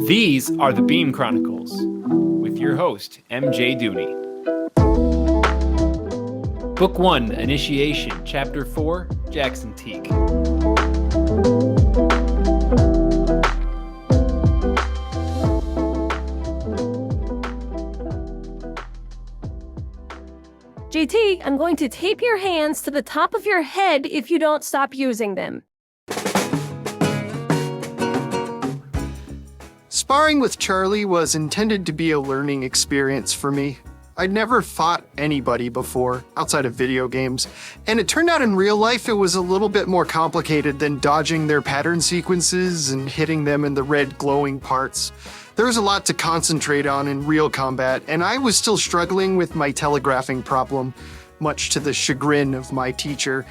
These are the Beam Chronicles with your host, MJ Dooney. Book 1, Initiation, Chapter 4, Jaxon Teaque. JT, I'm going to tape your hands to the top of your head if you don't stop using them. Sparring with Charlie was intended to be a learning experience for me. I'd never fought anybody before, outside of video games, and it turned out in real life it was a little bit more complicated than dodging their pattern sequences and hitting them in the red glowing parts. There was a lot to concentrate on in real combat, and I was still struggling with my telegraphing problem, much to the chagrin of my teacher.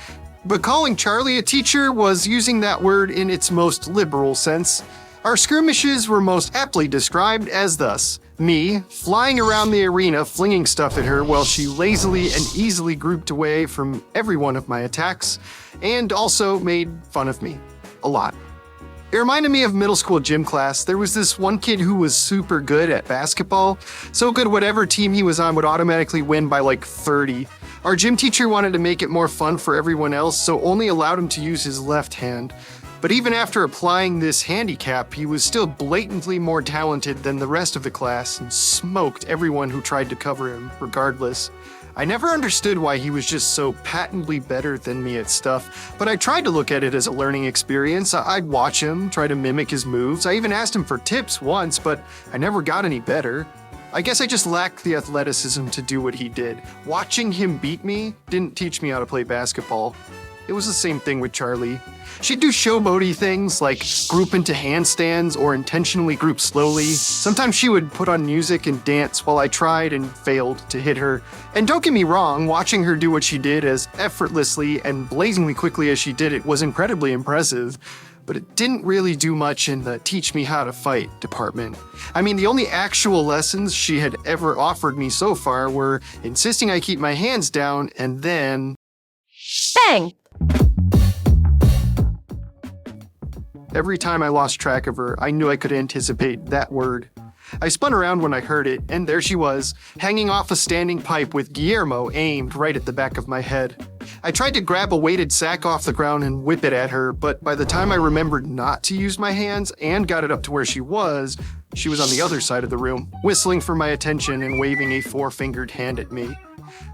But calling Charlie a teacher was using that word in its most liberal sense. Our skirmishes were most aptly described as thus: me flying around the arena flinging stuff at her while she lazily and easily grouped away from every one of my attacks, and also made fun of me. A lot. It reminded me of middle school gym class. There was this one kid who was super good at basketball, so good whatever team he was on would automatically win by like 30. Our gym teacher wanted to make it more fun for everyone else, so only allowed him to use his left hand. But even after applying this handicap, he was still blatantly more talented than the rest of the class and smoked everyone who tried to cover him, regardless. I never understood why he was just so patently better than me at stuff, but I tried to look at it as a learning experience. I'd watch him, try to mimic his moves. I even asked him for tips once, but I never got any better. I guess I just lacked the athleticism to do what he did. Watching him beat me didn't teach me how to play basketball. It was the same thing with Charlie. She'd do showboaty things like group into handstands or intentionally group slowly. Sometimes she would put on music and dance while I tried and failed to hit her. And don't get me wrong, watching her do what she did as effortlessly and blazingly quickly as she did it was incredibly impressive. But it didn't really do much in the teach me how to fight department. I mean, the only actual lessons she had ever offered me so far were insisting I keep my hands down and then... Bang! Every time I lost track of her, I knew I could anticipate that word. I spun around when I heard it, and there she was, hanging off a standing pipe with Guillermo aimed right at the back of my head. I tried to grab a weighted sack off the ground and whip it at her, but by the time I remembered not to use my hands and got it up to where she was on the other side of the room, whistling for my attention and waving a four-fingered hand at me.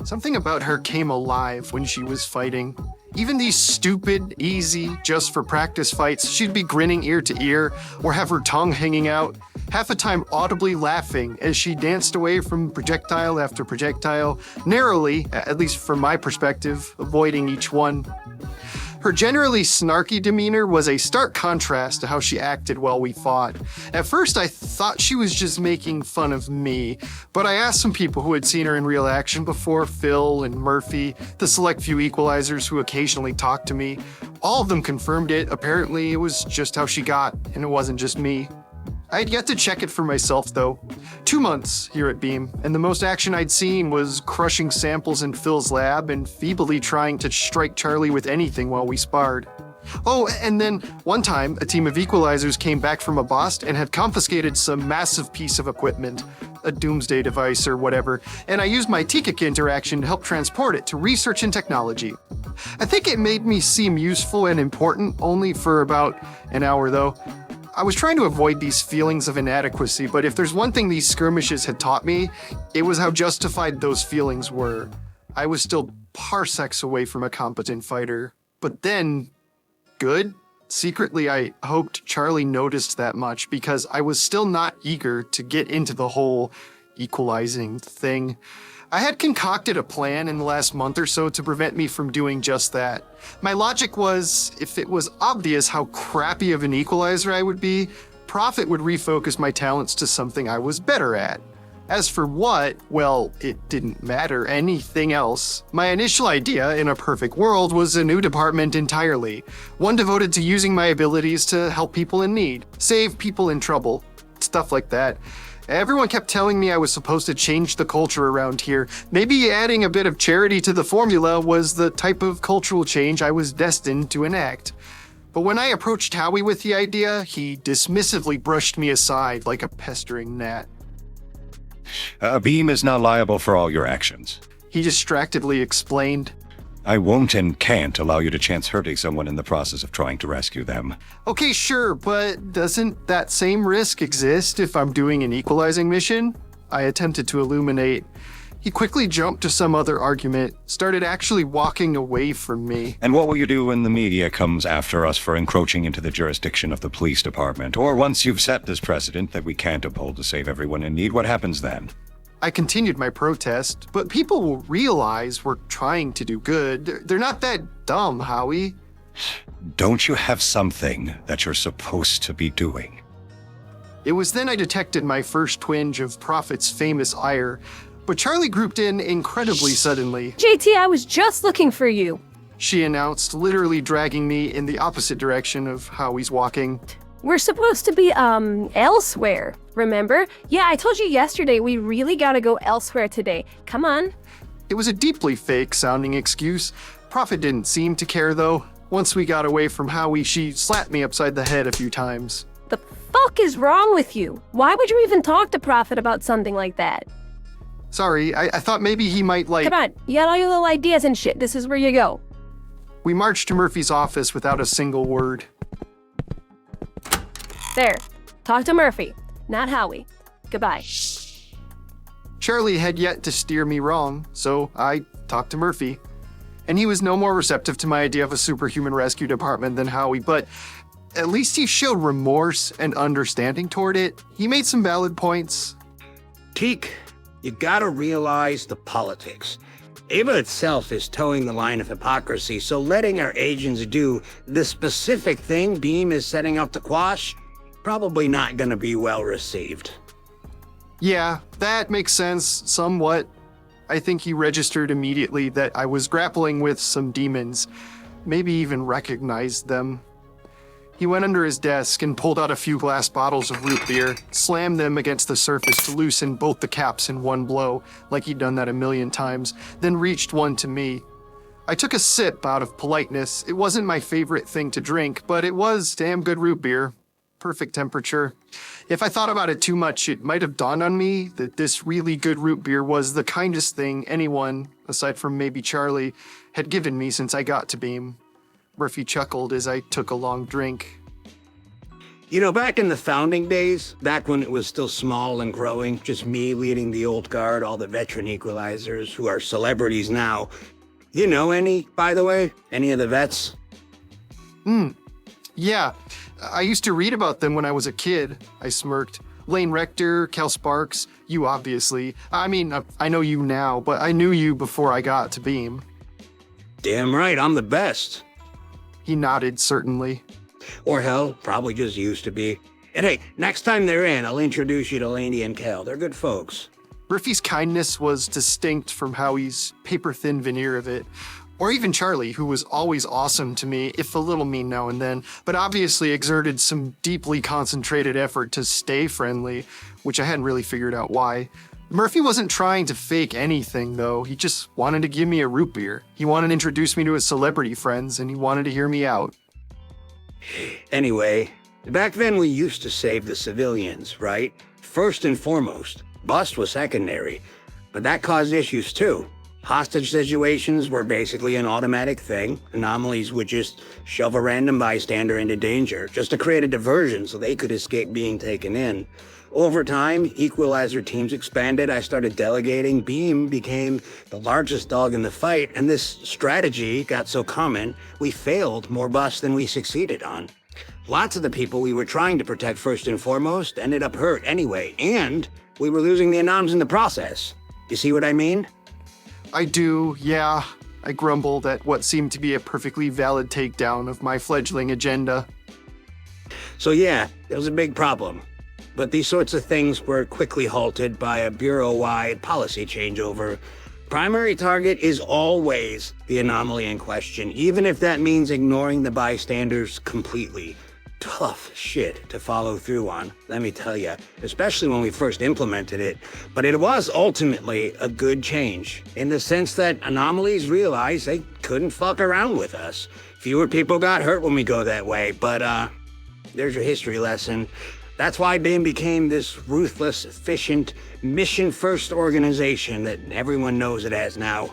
Something about her came alive when she was fighting. Even these stupid, easy, just for practice fights, she'd be grinning ear to ear or have her tongue hanging out, half the time audibly laughing as she danced away from projectile after projectile, narrowly, at least from my perspective, avoiding each one. Her generally snarky demeanor was a stark contrast to how she acted while we fought. At first, I thought she was just making fun of me, but I asked some people who had seen her in real action before, Phil and Murphy, the select few equalizers who occasionally talked to me. All of them confirmed it. Apparently, it was just how she got, and it wasn't just me. I had yet to check it for myself, though. 2 months here at Beam, and the most action I'd seen was crushing samples in Phil's lab and feebly trying to strike Charlie with anything while we sparred. Oh, and then one time, a team of equalizers came back from a bust and had confiscated some massive piece of equipment, a doomsday device or whatever, and I used my Teaque interaction to help transport it to research and technology. I think it made me seem useful and important only for about an hour, though. I was trying to avoid these feelings of inadequacy, but if there's one thing these skirmishes had taught me, it was how justified those feelings were. I was still parsecs away from a competent fighter, but then, good? Secretly, I hoped Charlie noticed that much because I was still not eager to get into the whole equalizing thing. I had concocted a plan in the last month or so to prevent me from doing just that. My logic was, if it was obvious how crappy of an equalizer I would be, Prophit would refocus my talents to something I was better at. As for what, well, it didn't matter anything else. My initial idea, in a perfect world, was a new department entirely. One devoted to using my abilities to help people in need, save people in trouble, stuff like that. Everyone kept telling me I was supposed to change the culture around here. Maybe adding a bit of charity to the formula was the type of cultural change I was destined to enact. But when I approached Howie with the idea, he dismissively brushed me aside like a pestering gnat. Beam is not liable for all your actions. He distractedly explained. I won't and can't allow you to chance hurting someone in the process of trying to rescue them. Okay, sure, but doesn't that same risk exist if I'm doing an equalizing mission? I attempted to illuminate. He quickly jumped to some other argument, started actually walking away from me. And what will you do when the media comes after us for encroaching into the jurisdiction of the police department? Or once you've set this precedent that we can't uphold to save everyone in need, what happens then? I continued my protest, but people will realize we're trying to do good. They're not that dumb, Howie. Don't you have something that you're supposed to be doing? It was then I detected my first twinge of Prophit's famous ire, but Charlie grouped in incredibly suddenly. JT, I was just looking for you. She announced, literally dragging me in the opposite direction of Howie's walking. We're supposed to be, elsewhere, remember? Yeah, I told you yesterday we really gotta go elsewhere today. Come on. It was a deeply fake-sounding excuse. Prophit didn't seem to care, though. Once we got away from Howie, she slapped me upside the head a few times. The fuck is wrong with you? Why would you even talk to Prophit about something like that? Sorry, I thought maybe he might like... Come on, you got all your little ideas and shit. This is where you go. We marched to Murphy's office without a single word. There. Talk to Murphy, not Howie. Goodbye. Charlie had yet to steer me wrong, so I talked to Murphy. And he was no more receptive to my idea of a superhuman rescue department than Howie, but at least he showed remorse and understanding toward it. He made some valid points. Teaque, you gotta realize the politics. Ava itself is towing the line of hypocrisy, so letting our agents do the specific thing Beam is setting up to quash, probably not gonna be well received. Yeah, that makes sense, somewhat. I think he registered immediately that I was grappling with some demons, maybe even recognized them. He went under his desk and pulled out a few glass bottles of root beer, slammed them against the surface to loosen both the caps in one blow, like he'd done that a million times, then reached one to me. I took a sip out of politeness. It wasn't my favorite thing to drink, but it was damn good root beer. Perfect temperature. If I thought about it too much, it might have dawned on me that this really good root beer was the kindest thing anyone, aside from maybe Charlie, had given me since I got to Beam. Murphy chuckled as I took a long drink. You know, back in the founding days, back when it was still small and growing, just me leading the old guard, all the veteran equalizers who are celebrities now. You know any, by the way? Any of the vets? Yeah, I used to read about them when I was a kid, I smirked. Lane Rector, Cal Sparks, you obviously. I mean, I know you now, but I knew you before I got to Beam. Damn right, I'm the best. He nodded, certainly. Or hell, probably just used to be. And hey, next time they're in, I'll introduce you to Laney and Cal. They're good folks. Murphy's kindness was distinct from Howie's paper-thin veneer of it. Or even Charlie, who was always awesome to me, if a little mean now and then, but obviously exerted some deeply concentrated effort to stay friendly, which I hadn't really figured out why. Murphy wasn't trying to fake anything, though. He just wanted to give me a root beer. He wanted to introduce me to his celebrity friends, and he wanted to hear me out. Anyway, back then we used to save the civilians, right? First and foremost. Bust was secondary. But that caused issues too. Hostage situations were basically an automatic thing. Anomalies would just shove a random bystander into danger, just to create a diversion so they could escape being taken in. Over time, equalizer teams expanded, I started delegating, Beam became the largest dog in the fight, and this strategy got so common, we failed more busts than we succeeded on. Lots of the people we were trying to protect first and foremost ended up hurt anyway, and we were losing the anoms in the process. You see what I mean? I do, yeah. I grumbled at what seemed to be a perfectly valid takedown of my fledgling agenda. So yeah, it was a big problem. But these sorts of things were quickly halted by a bureau-wide policy changeover. Primary target is always the anomaly in question, even if that means ignoring the bystanders completely. Tough shit to follow through on, let me tell you, especially when we first implemented it. But it was ultimately a good change, in the sense that anomalies realized they couldn't fuck around with us. Fewer people got hurt when we go that way, but there's your history lesson. That's why BIM became this ruthless, efficient, mission-first organization that everyone knows it as now.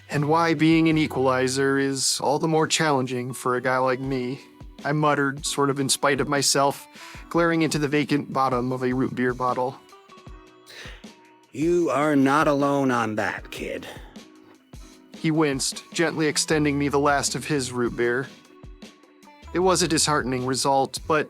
And why being an equalizer is all the more challenging for a guy like me, I muttered, sort of in spite of myself, glaring into the vacant bottom of a root beer bottle. You are not alone on that, kid. He winced, gently extending me the last of his root beer. It was a disheartening result, but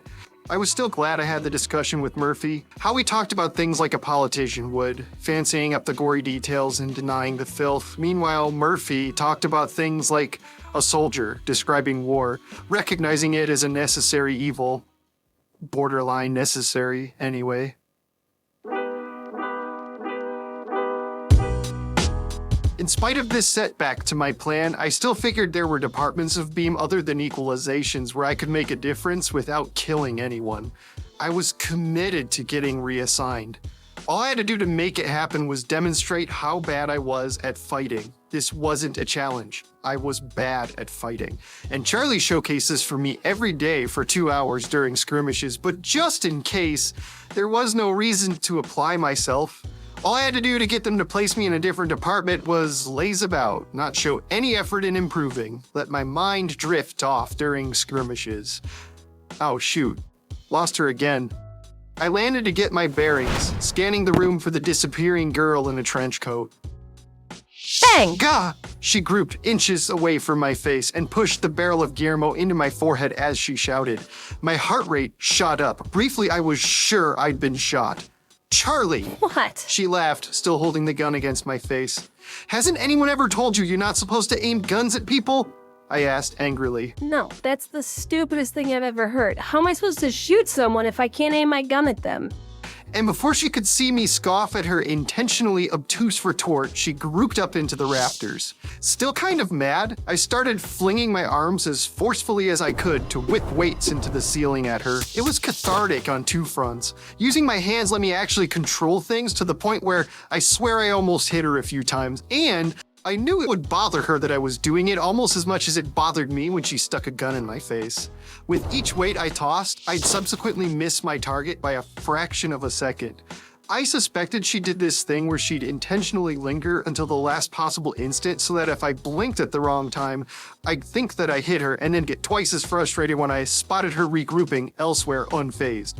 I was still glad I had the discussion with Murphy. How we talked about things like a politician would, fancying up the gory details and denying the filth. Meanwhile, Murphy talked about things like a soldier describing war, recognizing it as a necessary evil. Borderline necessary, anyway. In spite of this setback to my plan, I still figured there were departments of BEAM other than equalizations where I could make a difference without killing anyone. I was committed to getting reassigned. All I had to do to make it happen was demonstrate how bad I was at fighting. This wasn't a challenge. I was bad at fighting. And Charlie showcases for me every day for 2 hours during skirmishes, but just in case, there was no reason to apply myself. All I had to do to get them to place me in a different department was laze about, not show any effort in improving, let my mind drift off during skirmishes. Oh shoot, lost her again. I landed to get my bearings, scanning the room for the disappearing girl in a trench coat. Bang! Gah! She grouped inches away from my face and pushed the barrel of Guillermo into my forehead as she shouted. My heart rate shot up. Briefly, I was sure I'd been shot. Charlie! What? She laughed, still holding the gun against my face. Hasn't anyone ever told you you're not supposed to aim guns at people? I asked angrily. No, that's the stupidest thing I've ever heard. How am I supposed to shoot someone if I can't aim my gun at them? And before she could see me scoff at her intentionally obtuse retort, she grouped up into the rafters. Still kind of mad, I started flinging my arms as forcefully as I could to whip weights into the ceiling at her. It was cathartic on two fronts. Using my hands let me actually control things to the point where I swear I almost hit her a few times, and I knew it would bother her that I was doing it almost as much as it bothered me when she stuck a gun in my face. With each weight I tossed, I'd subsequently miss my target by a fraction of a second. I suspected she did this thing where she'd intentionally linger until the last possible instant so that if I blinked at the wrong time, I'd think that I hit her and then get twice as frustrated when I spotted her regrouping elsewhere unfazed.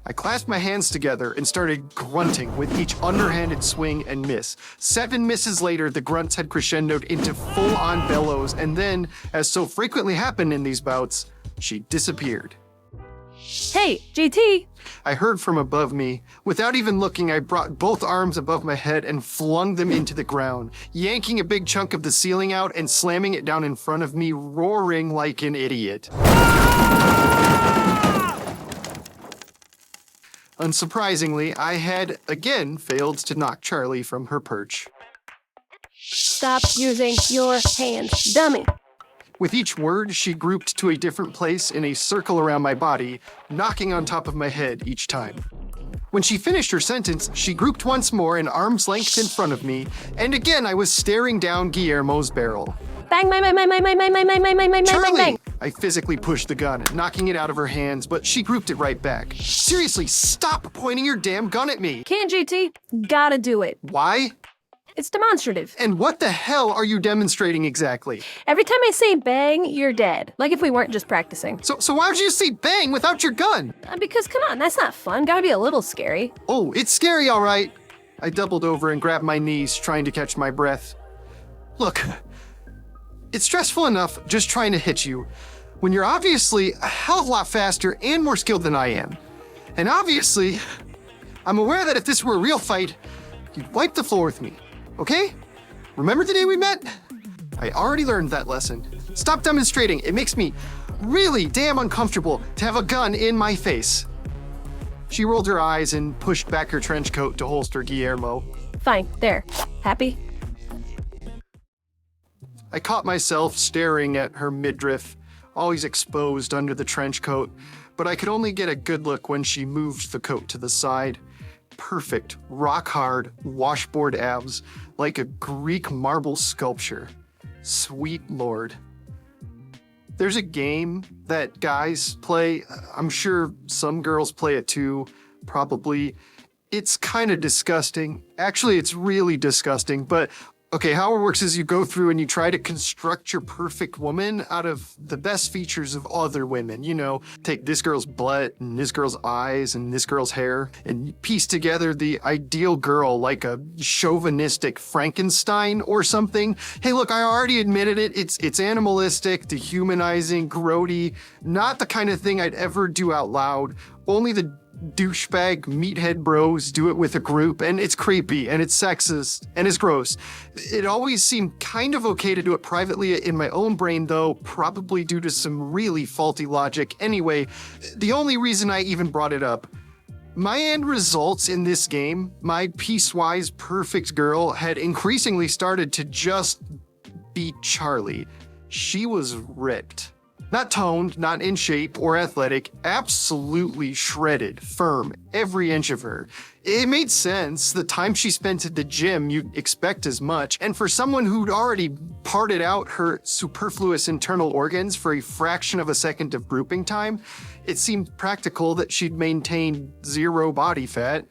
I clasped my hands together and started grunting with each underhanded swing and miss. 7 misses later, the grunts had crescendoed into full-on bellows, and then, as so frequently happened in these bouts, she disappeared. Hey, JT! I heard from above me. Without even looking, I brought both arms above my head and flung them into the ground, yanking a big chunk of the ceiling out and slamming it down in front of me, roaring like an idiot. Unsurprisingly, I had again failed to knock Charlie from her perch. Stop using your hands, dummy. With each word, she grouped to a different place in a circle around my body, knocking on top of my head each time. When she finished her sentence, she grouped once more an arm's length in front of me, and again I was staring down Guillermo's barrel. Bang, bang, bang, bang, bang, bang, bang, bang, bang, bang, bang, bang, Charlie! bang. I physically pushed the gun, knocking it out of her hands, but she grouped it right back. Seriously, stop pointing your damn gun at me! Can't, JT? Gotta do it. Why? It's demonstrative. And what the hell are you demonstrating exactly? Every time I say bang, you're dead. Like if we weren't just practicing. So why would you say bang without your gun? Because come on, that's not fun. Gotta be a little scary. Oh, it's scary, all right. I doubled over and grabbed my knees, trying to catch my breath. Look, it's stressful enough just trying to hit you when you're obviously a hell of a lot faster and more skilled than I am. And obviously, I'm aware that if this were a real fight, you'd wipe the floor with me, okay? Remember the day we met? I already learned that lesson. Stop demonstrating. It makes me really damn uncomfortable to have a gun in my face. She rolled her eyes and pushed back her trench coat to holster Guillermo. Fine, there. Happy? I caught myself staring at her midriff, always exposed under the trench coat, but I could only get a good look when she moved the coat to the side. Perfect, rock-hard, washboard abs, like a Greek marble sculpture. Sweet Lord. There's a game that guys play. I'm sure some girls play it too, probably. It's kind of disgusting. Actually, it's really disgusting, but okay, how it works is you go through and you try to construct your perfect woman out of the best features of other women. You know, take this girl's butt and this girl's eyes and this girl's hair and you piece together the ideal girl like a chauvinistic Frankenstein or something. Hey, look, I already admitted it. It's animalistic, dehumanizing, grody, not the kind of thing I'd ever do out loud. Only the douchebag meathead bros do it with a group, and it's creepy and it's sexist and it's gross. It always seemed kind of okay to do it privately in my own brain, though, probably due to some really faulty logic. Anyway, the only reason I even brought it up, my end results in this game, my piecewise perfect girl had increasingly started to just be Charlie. She was ripped. Not toned, not in shape or athletic, absolutely shredded, firm, every inch of her. It made sense. The time she spent at the gym, you'd expect as much. And for someone who'd already parted out her superfluous internal organs for a fraction of a second of grouping time, it seemed practical that she'd maintain 0 body fat.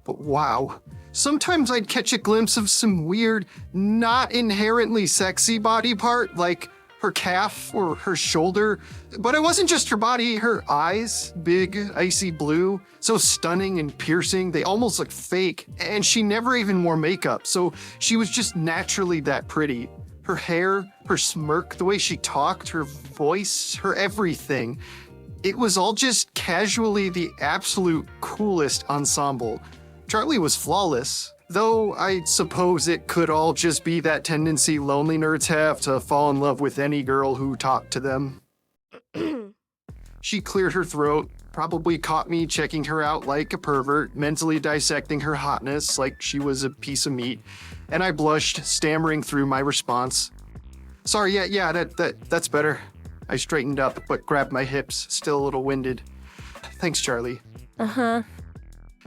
But wow. Sometimes I'd catch a glimpse of some weird, not inherently sexy body part, like her calf or her shoulder, but it wasn't just her body, her eyes, big, icy blue, so stunning and piercing, they almost looked fake, and she never even wore makeup, so she was just naturally that pretty. Her hair, her smirk, the way she talked, her voice, her everything. It was all just casually the absolute coolest ensemble. Charlie was flawless. Though I suppose it could all just be that tendency lonely nerds have to fall in love with any girl who talked to them. She cleared her throat, probably caught me checking her out like a pervert, mentally dissecting her hotness like she was a piece of meat, and I blushed, stammering through my response. Sorry, that's better. I straightened up, but grabbed my hips, still a little winded. Thanks, Charlie. Uh-huh.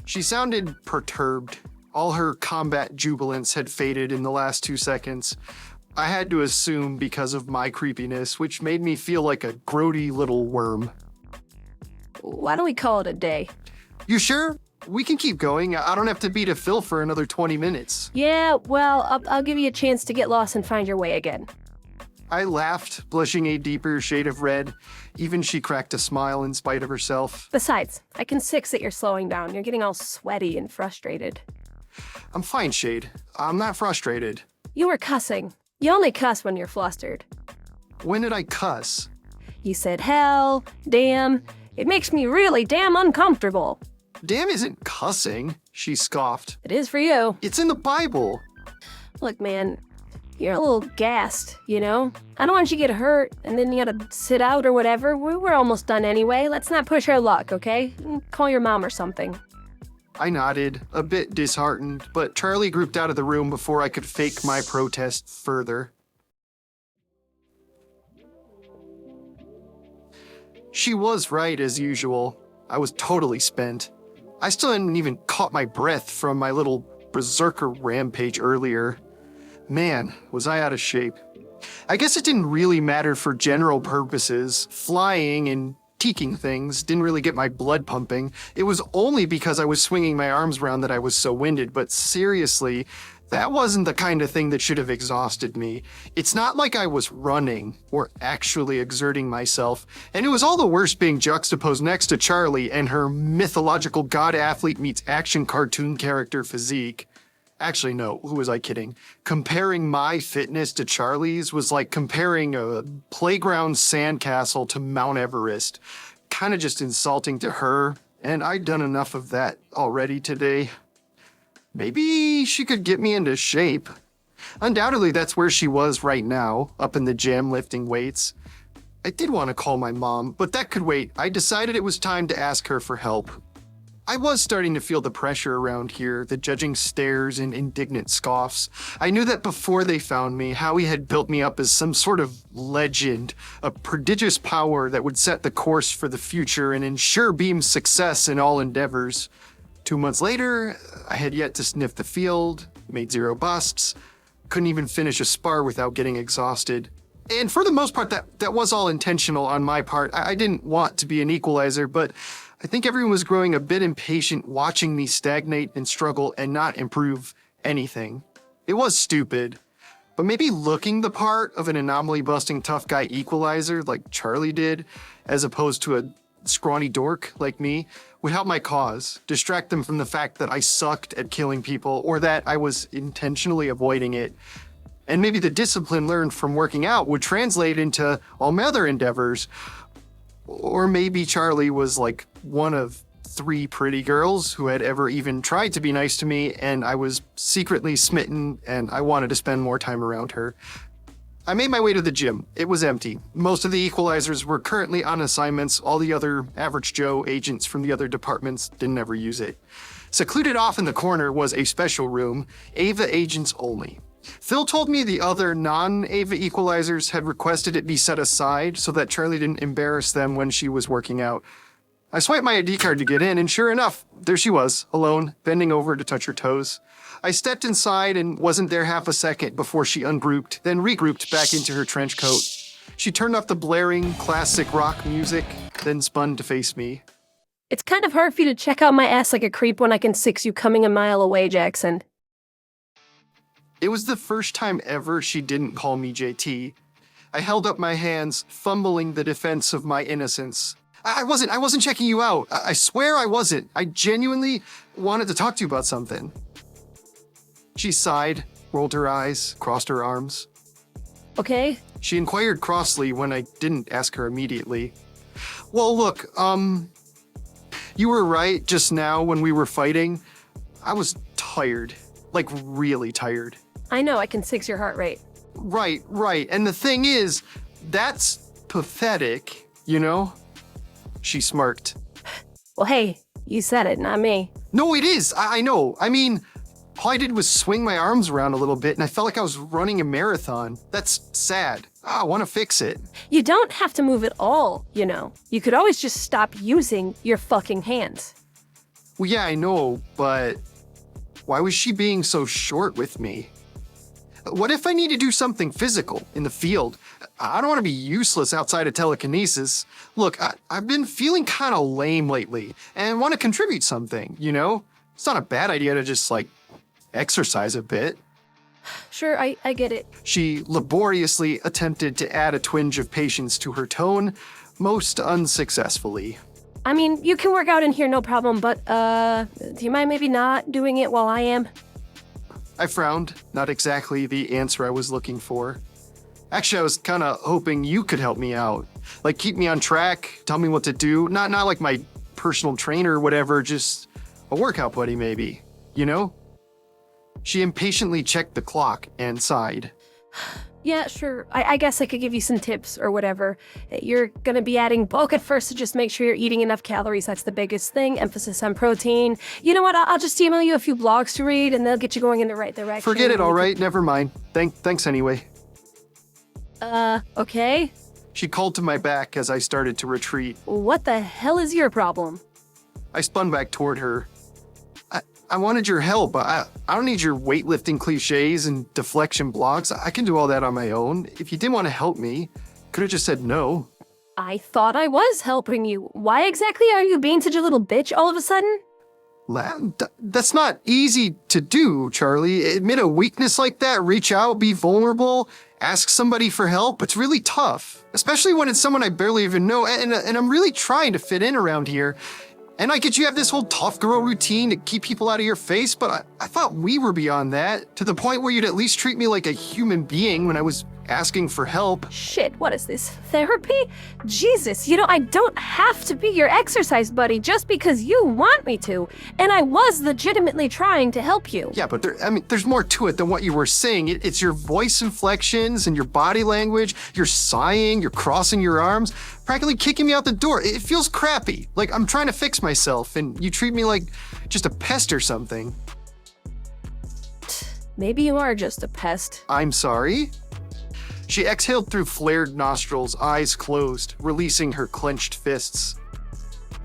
She sounded perturbed. All her combat jubilance had faded in the last 2 seconds. I had to assume because of my creepiness, which made me feel like a grody little worm. Why don't we call it a day? You sure? We can keep going. I don't have to be to Phil for another 20 minutes. Yeah, well, I'll give you a chance to get lost and find your way again. I laughed, blushing a deeper shade of red. Even she cracked a smile in spite of herself. Besides, I can sense that you're slowing down. You're getting all sweaty and frustrated. I'm fine, Shade. I'm not frustrated. You were cussing. You only cuss when you're flustered. When did I cuss? You said hell, damn. It makes me really damn uncomfortable. Damn isn't cussing, she scoffed. It is for you. It's in the Bible. Look, man, you're a little gassed, you know? I don't want you to get hurt, and then you gotta sit out or whatever. We're almost done anyway. Let's not push our luck, okay? Call your mom or something. I nodded, a bit disheartened, but Charlie grouped out of the room before I could fake my protest further. She was right, as usual. I was totally spent. I still hadn't even caught my breath from my little berserker rampage earlier. Man, was I out of shape. I guess it didn't really matter for general purposes. Flying and teaking things didn't really get my blood pumping. It was only because I was swinging my arms around that I was so winded, but seriously, that wasn't the kind of thing that should have exhausted me. It's not like I was running or actually exerting myself, and it was all the worse being juxtaposed next to Charlie and her mythological god athlete meets action cartoon character physique. Actually, no, who was I kidding? Comparing my fitness to Charlie's was like comparing a playground sandcastle to Mount Everest. Kind of just insulting to her, and I'd done enough of that already today. Maybe she could get me into shape. Undoubtedly, that's where she was right now, up in the gym lifting weights. I did want to call my mom, but that could wait. I decided it was time to ask her for help. I was starting to feel the pressure around here, the judging stares and indignant scoffs. I knew that before they found me, Howie had built me up as some sort of legend, a prodigious power that would set the course for the future and ensure Beam's success in all endeavors. 2 months later, I had yet to sniff the field, made 0 busts, couldn't even finish a spar without getting exhausted. And for the most part, that was all intentional on my part. I didn't want to be an equalizer, but I think everyone was growing a bit impatient watching me stagnate and struggle and not improve anything. It was stupid, but maybe looking the part of an anomaly-busting tough guy equalizer like Charlie did, as opposed to a scrawny dork like me, would help my cause, distract them from the fact that I sucked at killing people or that I was intentionally avoiding it. And maybe the discipline learned from working out would translate into all my other endeavors. Or maybe Charlie was like one of 3 pretty girls who had ever even tried to be nice to me, and I was secretly smitten and I wanted to spend more time around her. I made my way to the gym. It was empty. Most of the equalizers were currently on assignments. All the other average Joe agents from the other departments didn't ever use it. Secluded off in the corner was a special room, Ava agents only. Phil told me the other non-Ava equalizers had requested it be set aside so that Charlie didn't embarrass them when she was working out. I swiped my ID card to get in, and sure enough, there she was, alone, bending over to touch her toes. I stepped inside and wasn't there half a second before she ungrouped, then regrouped back into her trench coat. She turned off the blaring, classic rock music, then spun to face me. It's kind of hard for you to check out my ass like a creep when I can six you coming a mile away, Jaxon. It was the first time ever she didn't call me JT. I held up my hands, fumbling the defense of my innocence. I wasn't checking you out. I swear I wasn't. I genuinely wanted to talk to you about something. She sighed, rolled her eyes, crossed her arms. Okay? She inquired crossly when I didn't ask her immediately. Well, look, you were right just now when we were fighting. I was tired. Like, really tired. I know, I can six your heart rate. Right. And the thing is, that's pathetic, you know? She smirked. Well, hey, you said it, not me. No, it is. I know. I mean, all I did was swing my arms around a little bit and I felt like I was running a marathon. That's sad. I want to fix it. You don't have to move at all, you know. You could always just stop using your fucking hands. Well, yeah, I know, but why was she being so short with me? What if I need to do something physical in the field? I don't want to be useless outside of telekinesis. Look, I've been feeling kind of lame lately and want to contribute something, you know? It's not a bad idea to just, like, exercise a bit. Sure, I get it. She laboriously attempted to add a twinge of patience to her tone, most unsuccessfully. I mean, you can work out in here, no problem, but, do you mind maybe not doing it while I am? I frowned, not exactly the answer I was looking for. Actually, I was kind of hoping you could help me out. Like, keep me on track, tell me what to do. Not like my personal trainer or whatever, just a workout buddy maybe, you know? She impatiently checked the clock and sighed. Yeah, sure. I guess I could give you some tips or whatever. You're gonna be adding bulk at first, so just make sure you're eating enough calories. That's the biggest thing. Emphasis on protein. You know what? I'll just email you a few blogs to read, and they'll get you going in the right direction. Forget it, all right? Never mind. Thanks anyway. Okay? She called to my back as I started to retreat. What the hell is your problem? I spun back toward her. I wanted your help. I don't need your weightlifting cliches and deflection blogs. I can do all that on my own. If you didn't want to help me, could have just said no. I thought I was helping you. Why exactly are you being such a little bitch all of a sudden? That's not easy to do, Charlie. Admit a weakness like that, reach out, be vulnerable, ask somebody for help. It's really tough, especially when it's someone I barely even know, and I'm really trying to fit in around here. And I get you have this whole tough girl routine to keep people out of your face, but I thought we were beyond that, to the point where you'd at least treat me like a human being when I was asking for help. Shit, what is this? Therapy? Jesus, you know, I don't have to be your exercise buddy just because you want me to. And I was legitimately trying to help you. Yeah, but there's more to it than what you were saying. It's your voice inflections and your body language. You're sighing, you're crossing your arms, practically kicking me out the door. It feels crappy. Like I'm trying to fix myself and you treat me like just a pest or something. Maybe you are just a pest. I'm sorry? She exhaled through flared nostrils, eyes closed, releasing her clenched fists.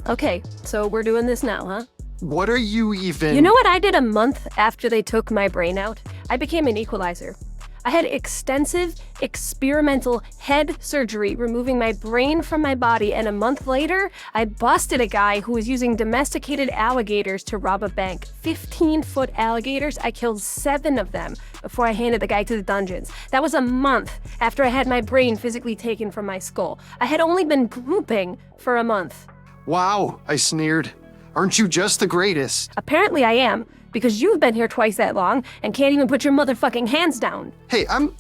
Okay, so we're doing this now, huh? What are you even— You know what I did a month after they took my brain out? I became an equalizer. I had extensive experimental head surgery removing my brain from my body, and a month later, I busted a guy who was using domesticated alligators to rob a bank. 15-foot alligators, I killed 7 of them before I handed the guy to the dungeons. That was a month after I had my brain physically taken from my skull. I had only been pooping for a month. Wow, I sneered. Aren't you just the greatest? Apparently I am, because you've been here twice that long and can't even put your motherfucking hands down. Hey, I'm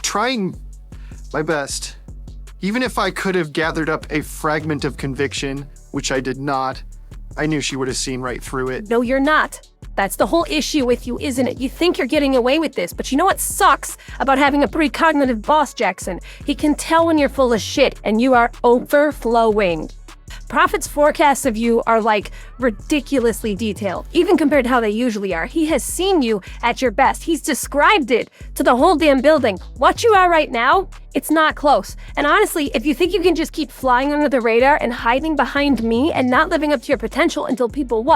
trying my best. Even if I could have gathered up a fragment of conviction, which I did not, I knew she would have seen right through it. No, you're not. That's the whole issue with you, isn't it? You think you're getting away with this, but you know what sucks about having a precognitive boss, Jaxon? He can tell when you're full of shit, and you are overflowing. Prophit's forecasts of you are like ridiculously detailed, even compared to how they usually are. He has seen you at your best. He's described it to the whole damn building. What you are right now, it's not close. And honestly, if you think you can just keep flying under the radar and hiding behind me and not living up to your potential until people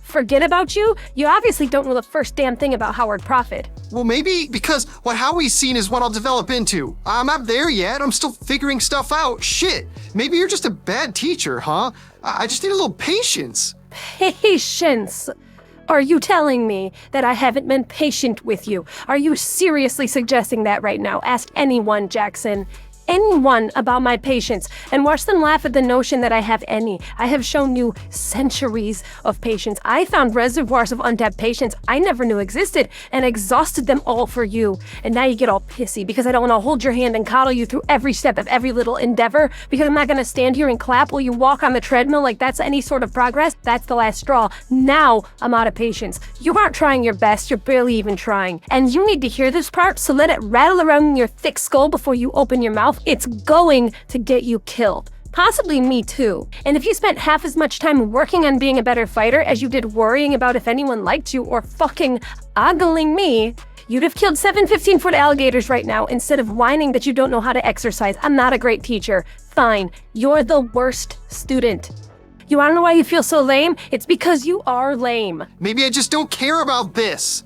forget about you? You obviously don't know the first damn thing about Howard Prophit. Well, maybe because what Howie's seen is what I'll develop into. I'm not there yet. I'm still figuring stuff out. Shit. Maybe you're just a bad teacher, huh? I just need a little patience. Patience? Are you telling me that I haven't been patient with you? Are you seriously suggesting that right now? Ask anyone, Jaxon. Anyone about my patience, and watch them laugh at the notion that I have any. I have shown you centuries of patience. I found reservoirs of untapped patience I never knew existed and exhausted them all for you. And now you get all pissy because I don't want to hold your hand and coddle you through every step of every little endeavor because I'm not going to stand here and clap while you walk on the treadmill like that's any sort of progress. That's the last straw. Now I'm out of patience. You aren't trying your best. You're barely even trying. And you need to hear this part, so let it rattle around in your thick skull before you open your mouth. It's going to get you killed. Possibly me too. And if you spent half as much time working on being a better fighter as you did worrying about if anyone liked you or fucking ogling me, you'd have killed 7 15-foot alligators right now instead of whining that you don't know how to exercise. I'm not a great teacher. Fine. You're the worst student. You wanna know why you feel so lame? It's because you are lame. Maybe I just don't care about this.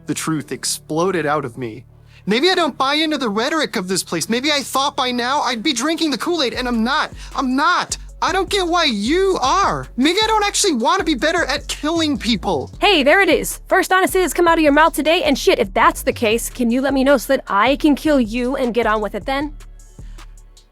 The truth exploded out of me. Maybe I don't buy into the rhetoric of this place. Maybe I thought by now I'd be drinking the Kool-Aid, and I'm not. I don't get why you are. Maybe I don't actually want to be better at killing people. Hey, there it is. First honesty has come out of your mouth today, and shit, if that's the case, can you let me know so that I can kill you and get on with it then?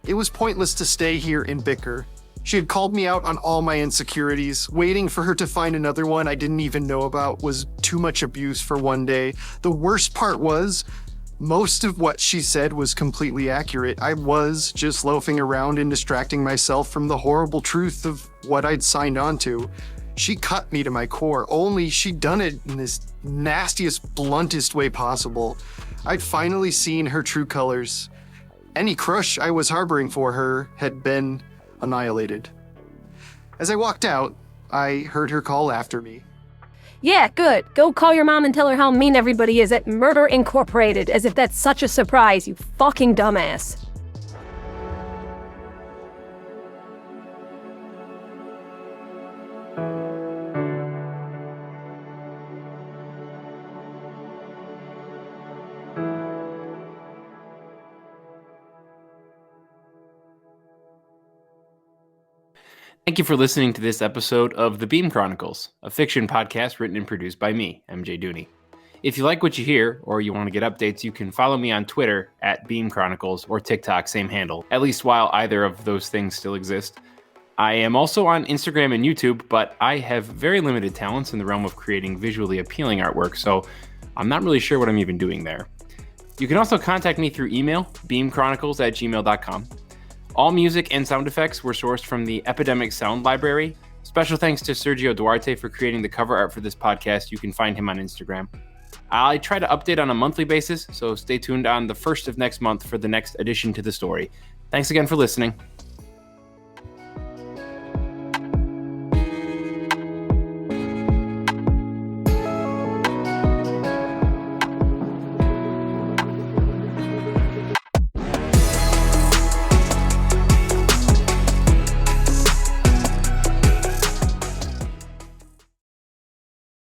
It was pointless to stay here and bicker. She had called me out on all my insecurities. Waiting for her to find another one I didn't even know about was too much abuse for one day. The worst part was, most of what she said was completely accurate. I was just loafing around and distracting myself from the horrible truth of what I'd signed on to. She cut me to my core, only she'd done it in this nastiest, bluntest way possible. I'd finally seen her true colors. Any crush I was harboring for her had been annihilated. As I walked out, I heard her call after me. Yeah, good. Go call your mom and tell her how mean everybody is at Murder Incorporated, as if that's such a surprise, you fucking dumbass. Thank you for listening to this episode of The Beam Chronicles, a fiction podcast written and produced by me, MJ Dooney. If you like what you hear, or you want to get updates, you can follow me on Twitter at Beam Chronicles or TikTok, same handle, at least while either of those things still exist. I am also on Instagram and YouTube, but I have very limited talents in the realm of creating visually appealing artwork, so I'm not really sure what I'm even doing there. You can also contact me through email, beamchronicles@gmail.com. All music and sound effects were sourced from the Epidemic Sound Library. Special thanks to Sergio Duarte for creating the cover art for this podcast. You can find him on Instagram. I try to update on a monthly basis, so stay tuned on the 1st of next month for the next addition to the story. Thanks again for listening.